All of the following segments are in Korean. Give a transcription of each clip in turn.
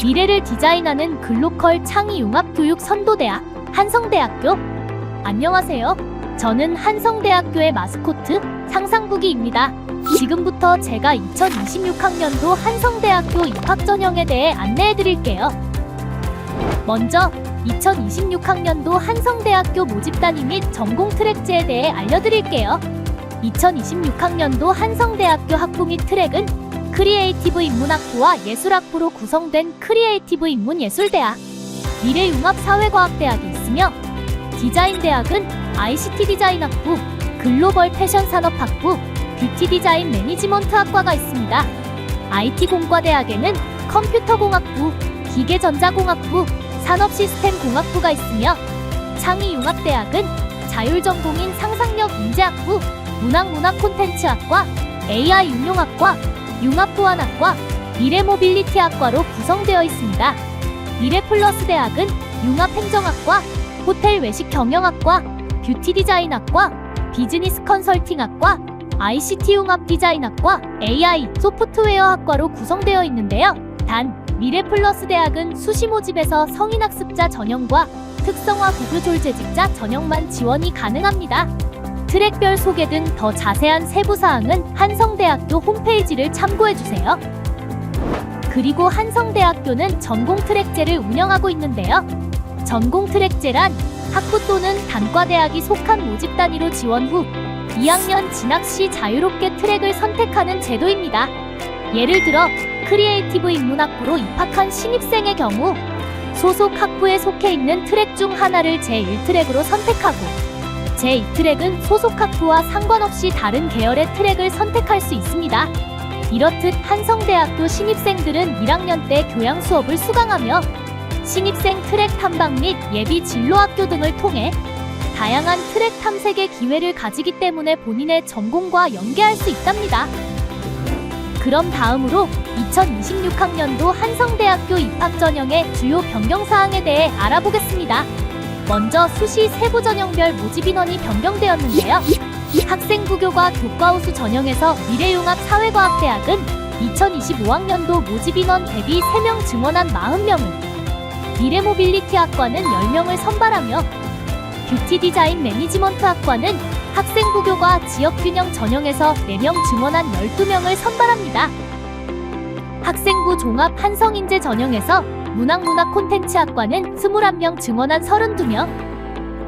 미래를 디자인하는 글로컬 창의융합교육 선도대학 한성대학교. 안녕하세요. 저는 한성대학교의 마스코트 상상부기입니다. 지금부터 제가 2026학년도 한성대학교 입학 전형에 대해 안내해 드릴게요. 먼저 2026학년도 한성대학교 모집단위 및 전공 트랙제에 대해 알려드릴게요. 2026학년도 한성대학교 학부 및 트랙은 크리에이티브 인문학부와 예술학부로 구성된 크리에이티브 인문예술대학, 미래융합사회과학대학이 있으며 디자인대학은 ICT 디자인학부, 글로벌 패션산업학부, 뷰티 디자인 매니지먼트학과가 있습니다. IT공과대학에는 컴퓨터공학부, 기계전자공학부, 산업시스템공학부가 있으며 창의융합대학은 자율전공인 상상력인재학부, 문학콘텐츠학과, AI응용학과, 융합보안학과, 미래모빌리티학과로 구성되어 있습니다. 미래플러스대학은 융합행정학과, 호텔외식경영학과, 뷰티디자인학과, 비즈니스컨설팅학과, ICT융합디자인학과, AI 소프트웨어학과로 구성되어 있는데요. 단, 미래플러스대학은 수시 모집에서 성인학습자 전형과 특성화 고교졸 재직자 전형만 지원이 가능합니다. 트랙별 소개 등 더 자세한 세부사항은 한성대학교 홈페이지를 참고해주세요. 그리고 한성대학교는 전공 트랙제를 운영하고 있는데요. 전공 트랙제란 학부 또는 단과대학이 속한 모집 단위로 지원 후 2학년 진학 시 자유롭게 트랙을 선택하는 제도입니다. 예를 들어 크리에이티브 인문학부로 입학한 신입생의 경우 소속 학부에 속해 있는 트랙 중 하나를 제1트랙으로 선택하고 제2트랙은 소속 학부와 상관없이 다른 계열의 트랙을 선택할 수 있습니다. 이렇듯 한성대학교 신입생들은 1학년 때 교양 수업을 수강하며 신입생 트랙 탐방 및 예비 진로학교 등을 통해 다양한 트랙 탐색의 기회를 가지기 때문에 본인의 전공과 연계할 수 있답니다. 그럼 다음으로 2026학년도 한성대학교 입학 전형의 주요 변경사항에 대해 알아보겠습니다. 먼저 수시 세부 전형별 모집 인원이 변경되었는데요. 학생부교과 교과우수 전형에서 미래융합사회과학대학은 2025학년도 모집 인원 대비 3명 증원한 40명을, 미래모빌리티학과는 10명을 선발하며 뷰티디자인 매니지먼트학과는 학생부교과 지역균형 전형에서 4명 증원한 12명을 선발합니다. 학생부 종합 한성인재 전형에서 문학콘텐츠학과는 21명 증원한 32명,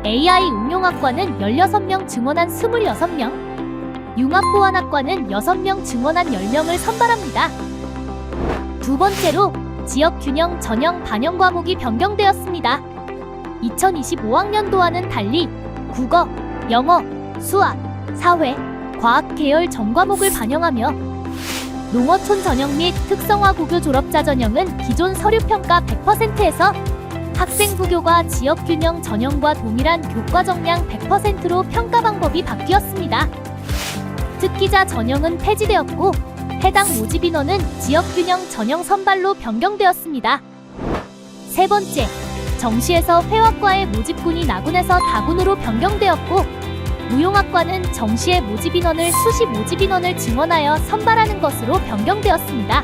AI 응용학과는 16명 증원한 26명, 융합보안학과는 6명 증원한 10명을 선발합니다. 두 번째로 지역균형 전형 반영 과목이 변경되었습니다. 2025학년도와는 달리 국어, 영어, 수학, 사회, 과학 계열 전과목을 반영하며 농어촌 전형 및 특성화 고교 졸업자 전형은 기존 서류평가 100%에서 학생부교과 지역균형 전형과 동일한 교과 정량 100%로 평가 방법이 바뀌었습니다. 특기자 전형은 폐지되었고 해당 모집 인원은 지역균형 전형 선발로 변경되었습니다. 세 번째, 정시에서 회화과의 모집군이 나군에서 다군으로 변경되었고 무용학과는 정시의 모집 인원을 수시 모집 인원을 증원하여 선발하는 것으로 변경되었습니다.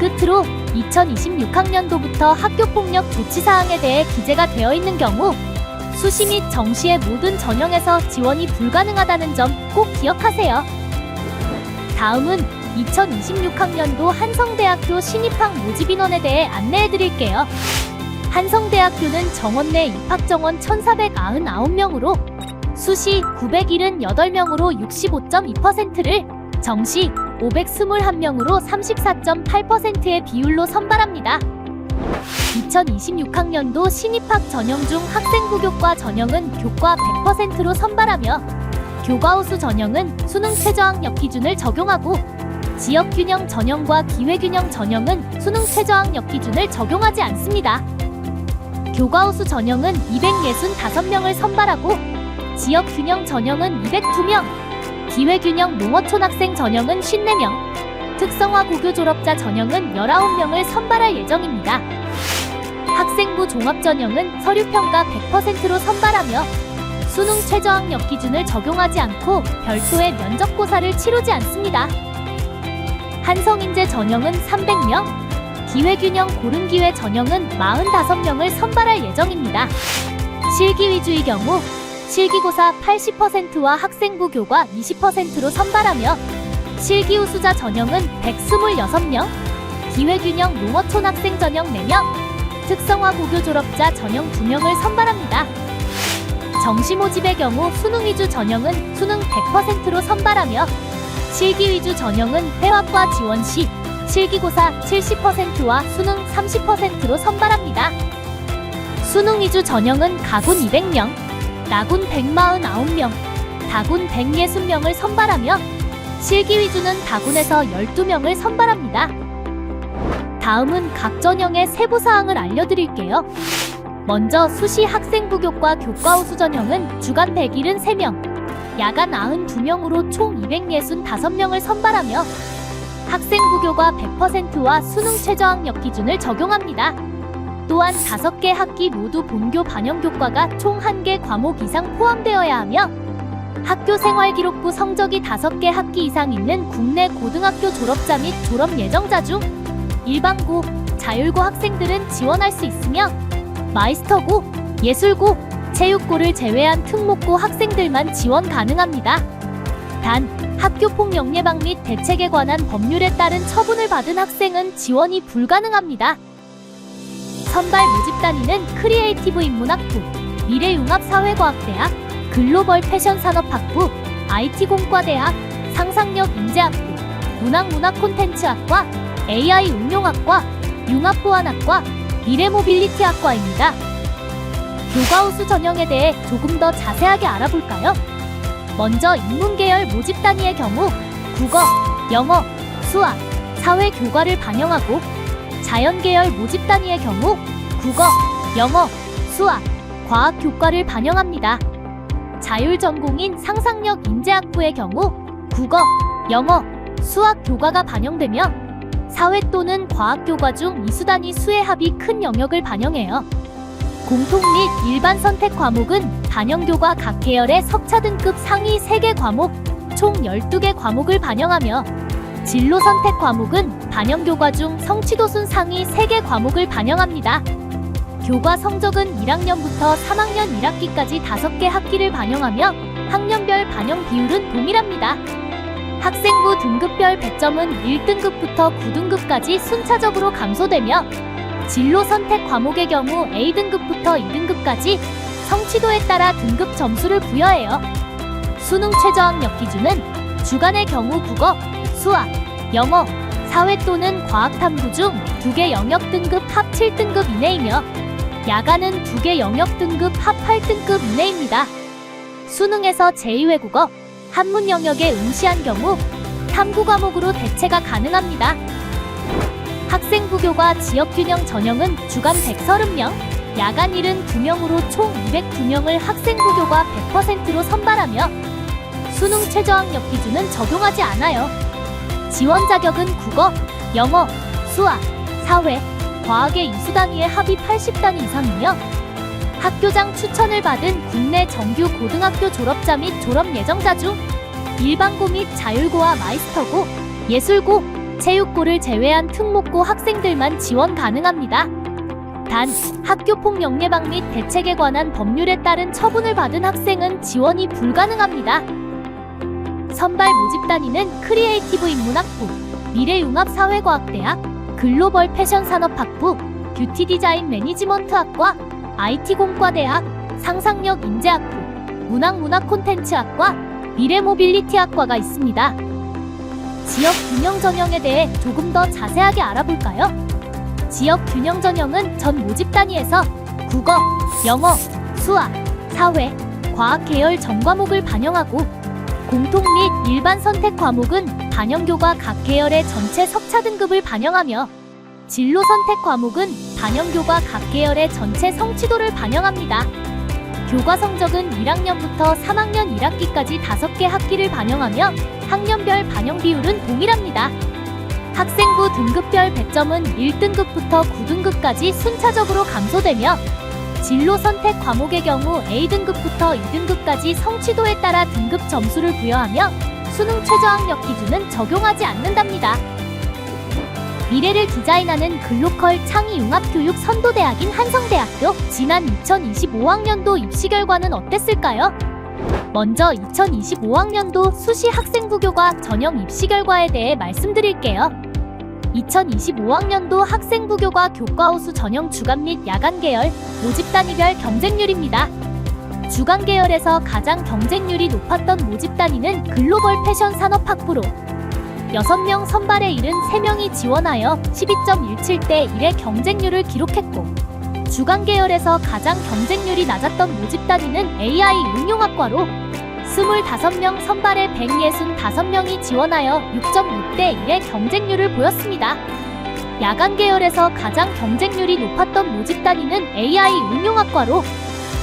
끝으로 2026학년도부터 학교폭력 조치사항에 대해 기재가 되어 있는 경우 수시 및 정시의 모든 전형에서 지원이 불가능하다는 점 꼭 기억하세요. 다음은 2026학년도 한성대학교 신입학 모집 인원에 대해 안내해 드릴게요. 한성대학교는 정원 내 입학 정원 1,499명으로 수시 978명으로 65.2%를, 정시 521명으로 34.8%의 비율로 선발합니다. 2026학년도 신입학 전형 중 학생부교과 전형은 교과 100%로 선발하며 교과우수 전형은 수능 최저학력 기준을 적용하고 지역균형 전형과 기회균형 전형은 수능 최저학력 기준을 적용하지 않습니다. 교과우수 전형은 265명을 선발하고 지역균형 전형은 202명, 기회균형 농어촌 학생 전형은 54명, 특성화 고교 졸업자 전형은 19명을 선발할 예정입니다. 학생부 종합 전형은 서류평가 100%로 선발하며 수능 최저학력 기준을 적용하지 않고 별도의 면접고사를 치르지 않습니다. 한성인재 전형은 300명, 기회균형 고른기회 전형은 45명을 선발할 예정입니다. 실기 위주의 경우 실기고사 80%와 학생부 교과 20%로 선발하며 실기 우수자 전형은 126명, 기회균형 농어촌 학생 전형 4명, 특성화 고교 졸업자 전형 2명을 선발합니다. 정시 모집의 경우 수능 위주 전형은 수능 100%로 선발하며 실기 위주 전형은 회화과 지원 시 실기고사 70%와 수능 30%로 선발합니다. 수능 위주 전형은 가군 200명, 나군 149명, 다군 160명을 선발하며 실기 위주는 다군에서 12명을 선발합니다. 다음은 각 전형의 세부 사항을 알려드릴게요. 먼저 수시 학생부 교과 교과 우수 전형은 주간 173명, 야간 92명으로 총 265명을 선발하며 학생부 교과 100%와 수능 최저학력 기준을 적용합니다. 또한 5개 학기 모두 본교 반영 교과가 총 1개 과목 이상 포함되어야 하며 학교 생활기록부 성적이 5개 학기 이상 있는 국내 고등학교 졸업자 및 졸업 예정자 중 일반고, 자율고 학생들은 지원할 수 있으며 마이스터고, 예술고, 체육고를 제외한 특목고 학생들만 지원 가능합니다. 단, 학교폭력 예방 및 대책에 관한 법률에 따른 처분을 받은 학생은 지원이 불가능합니다. 선발 모집 단위는 크리에이티브 인문학부, 미래융합사회과학대학, 글로벌 패션산업학부, IT공과대학, 상상력인재학부, 문학문화콘텐츠학과, AI 응용학과, 융합보안학과, 미래모빌리티학과입니다. 교과 우수 전형에 대해 조금 더 자세하게 알아볼까요? 먼저 인문계열 모집 단위의 경우 국어, 영어, 수학, 사회 교과를 반영하고 자연계열 모집 단위의 경우 국어, 영어, 수학, 과학 교과를 반영합니다. 자율 전공인 상상력 인재학부의 경우 국어, 영어, 수학 교과가 반영되며 사회 또는 과학 교과 중 이수단위 수의 합이 큰 영역을 반영해요. 공통 및 일반 선택 과목은 반영교과 각 계열의 석차 등급 상위 3개 과목, 총 12개 과목을 반영하며 진로 선택 과목은 반영교과 중 성취도순 상위 3개 과목을 반영합니다. 교과 성적은 1학년부터 3학년 1학기까지 5개 학기를 반영하며 학년별 반영 비율은 동일합니다. 학생부 등급별 배점은 1등급부터 9등급까지 순차적으로 감소되며 진로 선택 과목의 경우 A등급부터 2등급까지 성취도에 따라 등급 점수를 부여해요. 수능 최저학력 기준은 주간의 경우 국어, 수학, 영어, 사회 또는 과학탐구 중 2개 영역 등급 합 7등급 이내이며 야간은 2개 영역 등급 합 8등급 이내입니다. 수능에서 제2외국어, 한문 영역에 응시한 경우 탐구 과목으로 대체가 가능합니다. 학생부 교과 지역균형 전형은 주간 130명, 야간 72명으로 총 202명을 학생부 교과 100%로 선발하며 수능 최저학력 기준은 적용하지 않아요. 지원 자격은 국어, 영어, 수학, 사회, 과학의 이수단위의 합이 80단위 이상이며 학교장 추천을 받은 국내 정규 고등학교 졸업자 및 졸업 예정자 중 일반고 및 자율고와 마이스터고, 예술고, 체육고를 제외한 특목고 학생들만 지원 가능합니다. 단, 학교폭력 예방 및 대책에 관한 법률에 따른 처분을 받은 학생은 지원이 불가능합니다. 선발 모집 단위는 크리에이티브 인문학부, 미래융합사회과학대학, 글로벌 패션산업학부, 뷰티 디자인 매니지먼트학과, IT공과대학, 상상력 인재학부, 문학문화콘텐츠학과, 미래모빌리티학과가 있습니다. 지역 균형 전형에 대해 조금 더 자세하게 알아볼까요? 지역 균형 전형은 전 모집 단위에서 국어, 영어, 수학, 사회, 과학 계열 전 과목을 반영하고 공통 및 일반 선택 과목은 반영교과 각 계열의 전체 석차 등급을 반영하며 진로 선택 과목은 반영교과 각 계열의 전체 성취도를 반영합니다. 교과 성적은 1학년부터 3학년 1학기까지 5개 학기를 반영하며 학년별 반영 비율은 동일합니다. 학생부 등급별 배점은 1등급부터 9등급까지 순차적으로 감소되며 진로 선택 과목의 경우 A등급부터 2등급까지 성취도에 따라 등급 점수를 부여하며 수능 최저학력 기준은 적용하지 않는답니다. 미래를 디자인하는 글로컬 창의융합교육 선도대학인 한성대학교 지난 2025학년도 입시 결과는 어땠을까요? 먼저 2025학년도 수시 학생부교과 전형 입시 결과에 대해 말씀드릴게요. 2025학년도 학생부교과 교과호수 전형 주간 및 야간 계열 모집 단위별 경쟁률입니다. 주간 계열에서 가장 경쟁률이 높았던 모집 단위는 글로벌 패션 산업학부로 6명 선발에 73명이 지원하여 12.17대 1의 경쟁률을 기록했고, 주간 계열에서 가장 경쟁률이 낮았던 모집 단위는 AI 응용학과로 25명 선발에 165명이 지원하여 6.6대 1의 경쟁률을 보였습니다. 야간 계열에서 가장 경쟁률이 높았던 모집 단위는 AI 응용학과로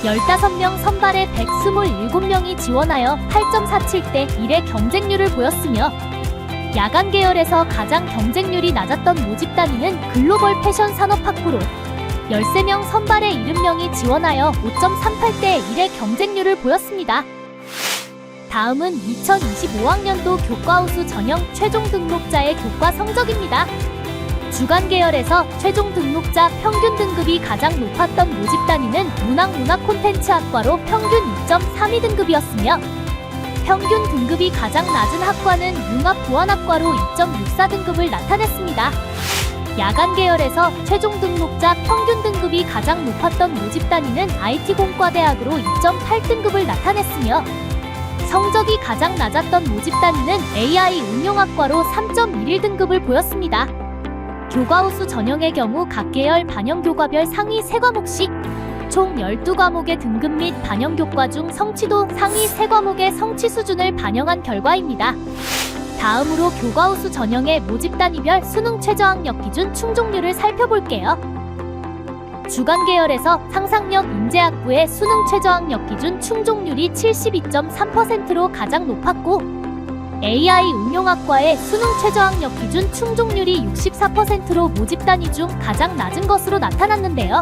15명 선발에 127명이 지원하여 8.47대 1의 경쟁률을 보였으며, 야간 계열에서 가장 경쟁률이 낮았던 모집 단위는 글로벌 패션 산업학부로 13명 선발에 70명이 지원하여 5.38대 1의 경쟁률을 보였습니다. 다음은 2025학년도 교과호수 전형 최종 등록자의 교과 성적입니다. 주간 계열에서 최종 등록자 평균 등급이 가장 높았던 모집 단위는 문학 콘텐츠학과로 평균 2.32등급이었으며, 평균 등급이 가장 낮은 학과는 융합보안학과로 2.64등급을 나타냈습니다. 야간 계열에서 최종 등록자 평균 등급이 가장 높았던 모집 단위는 IT공과대학으로 2.8등급을 나타냈으며, 성적이 가장 낮았던 모집 단위는 AI 응용학과로 3.11등급을 보였습니다. 교과호수 전형의 경우 각 계열 반영교과별 상위 3과목씩 총 12과목의 등급 및 반영교과 중 성취도 상위 3과목의 성취 수준을 반영한 결과입니다. 다음으로 교과호수 전형의 모집 단위별 수능 최저학력 기준 충족률을 살펴볼게요. 주간 계열에서 상상력 인재학부의 수능 최저학력 기준 충족률이 72.3%로 가장 높았고, AI 응용학과의 수능 최저학력 기준 충족률이 64%로 모집 단위 중 가장 낮은 것으로 나타났는데요.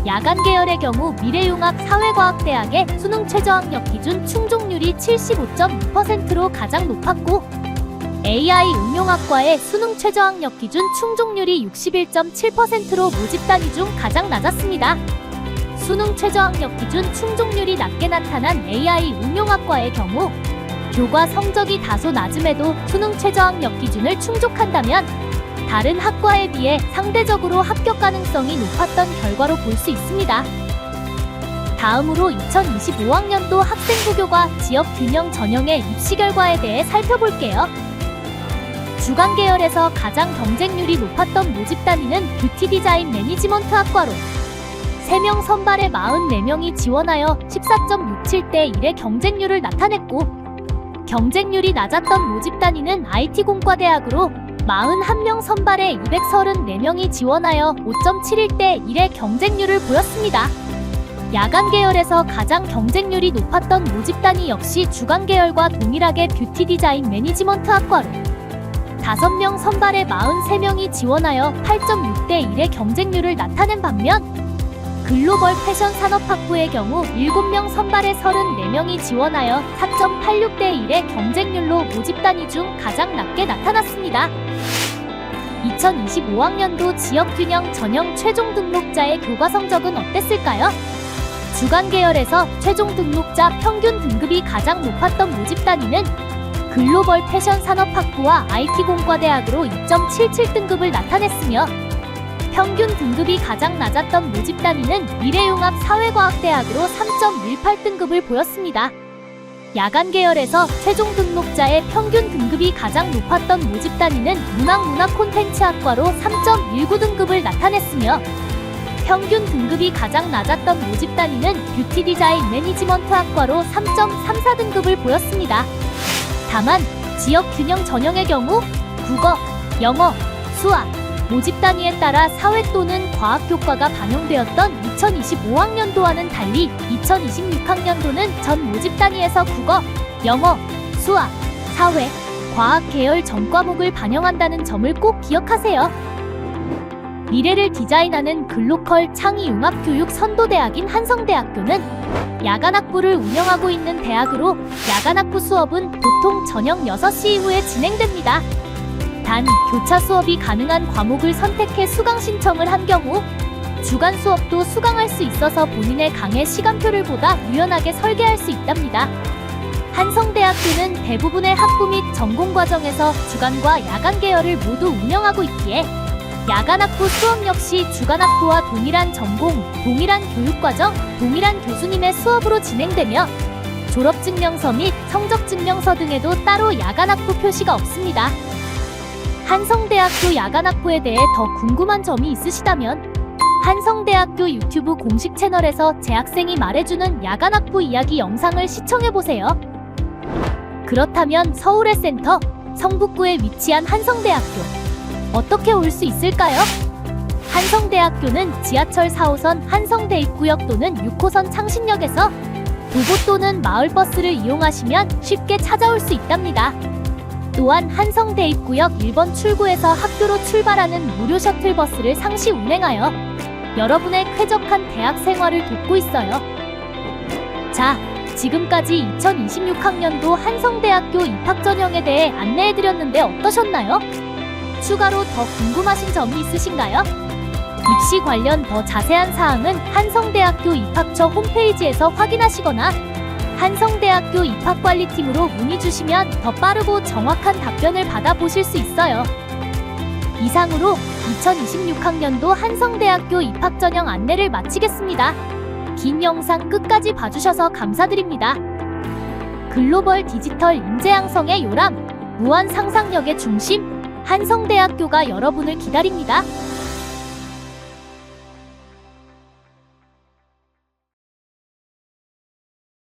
야간 계열의 경우 미래융합사회과학대학의 수능 최저학력 기준 충족률이 75.2%로 가장 높았고, AI 응용학과의 수능 최저학력 기준 충족률이 61.7%로 모집 단위 중 가장 낮았습니다. 수능 최저학력 기준 충족률이 낮게 나타난 AI 응용학과의 경우 교과 성적이 다소 낮음에도 수능 최저학력 기준을 충족한다면 다른 학과에 비해 상대적으로 합격 가능성이 높았던 결과로 볼 수 있습니다. 다음으로 2025학년도 학생부교과 지역균형 전형의 입시 결과에 대해 살펴볼게요. 주간 계열에서 가장 경쟁률이 높았던 모집 단위는 뷰티 디자인 매니지먼트 학과로 3명 선발에 44명이 지원하여 14.67대 1의 경쟁률을 나타냈고, 경쟁률이 낮았던 모집 단위는 IT공과대학으로 41명 선발에 234명이 지원하여 5.71대 1의 경쟁률을 보였습니다. 야간 계열에서 가장 경쟁률이 높았던 모집 단위 역시 주간 계열과 동일하게 뷰티 디자인 매니지먼트 학과로 5명 선발에 43명이 지원하여 8.6대 1의 경쟁률을 나타낸 반면, 글로벌 패션 산업학부의 경우 7명 선발에 34명이 지원하여 4.86대 1의 경쟁률로 모집 단위 중 가장 낮게 나타났습니다. 2025학년도 지역균형 전형 최종 등록자의 교과 성적은 어땠을까요? 주간 계열에서 최종 등록자 평균 등급이 가장 높았던 모집 단위는 글로벌 패션 산업학부와 IT공과대학으로 2.77등급을 나타냈으며, 평균 등급이 가장 낮았던 모집 단위는 미래융합사회과학대학으로 3.18등급을 보였습니다. 야간 계열에서 최종 등록자의 평균 등급이 가장 높았던 모집 단위는 문학 콘텐츠학과로 3.19등급을 나타냈으며, 평균 등급이 가장 낮았던 모집 단위는 뷰티 디자인 매니지먼트 학과로 3.34등급을 보였습니다. 다만 지역 균형 전형의 경우 국어, 영어, 수학, 모집 단위에 따라 사회 또는 과학 교과가 반영되었던 2025학년도와는 달리 2026학년도는 전 모집 단위에서 국어, 영어, 수학, 사회, 과학 계열 전 과목을 반영한다는 점을 꼭 기억하세요. 미래를 디자인하는 글로컬 창의융합교육 선도대학인 한성대학교는 야간학부를 운영하고 있는 대학으로 야간학부 수업은 보통 저녁 6시 이후에 진행됩니다. 단, 교차 수업이 가능한 과목을 선택해 수강 신청을 한 경우 주간 수업도 수강할 수 있어서 본인의 강의 시간표를 보다 유연하게 설계할 수 있답니다. 한성대학교는 대부분의 학부 및 전공 과정에서 주간과 야간 계열을 모두 운영하고 있기에 야간학부 수업 역시 주간학부와 동일한 전공, 동일한 교육과정, 동일한 교수님의 수업으로 진행되며 졸업증명서 및 성적증명서 등에도 따로 야간학부 표시가 없습니다. 한성대학교 야간학부에 대해 더 궁금한 점이 있으시다면 한성대학교 유튜브 공식 채널에서 재학생이 말해주는 야간학부 이야기 영상을 시청해보세요. 그렇다면 서울의 센터, 성북구에 위치한 한성대학교 어떻게 올 수 있을까요? 한성대학교는 지하철 4호선 한성대입구역 또는 6호선 창신역에서 도보 또는 마을버스를 이용하시면 쉽게 찾아올 수 있답니다. 또한 한성대입구역 1번 출구에서 학교로 출발하는 무료 셔틀버스를 상시 운행하여 여러분의 쾌적한 대학 생활을 돕고 있어요. 자, 지금까지 2026학년도 한성대학교 입학 전형에 대해 안내해드렸는데 어떠셨나요? 추가로 더 궁금하신 점이 있으신가요? 입시 관련 더 자세한 사항은 한성대학교 입학처 홈페이지에서 확인하시거나 한성대학교 입학관리팀으로 문의 주시면 더 빠르고 정확한 답변을 받아보실 수 있어요. 이상으로 2026학년도 한성대학교 입학 전형 안내를 마치겠습니다. 긴 영상 끝까지 봐주셔서 감사드립니다. 글로벌 디지털 인재 양성의 요람, 무한 상상력의 중심, 한성대학교가 여러분을 기다립니다.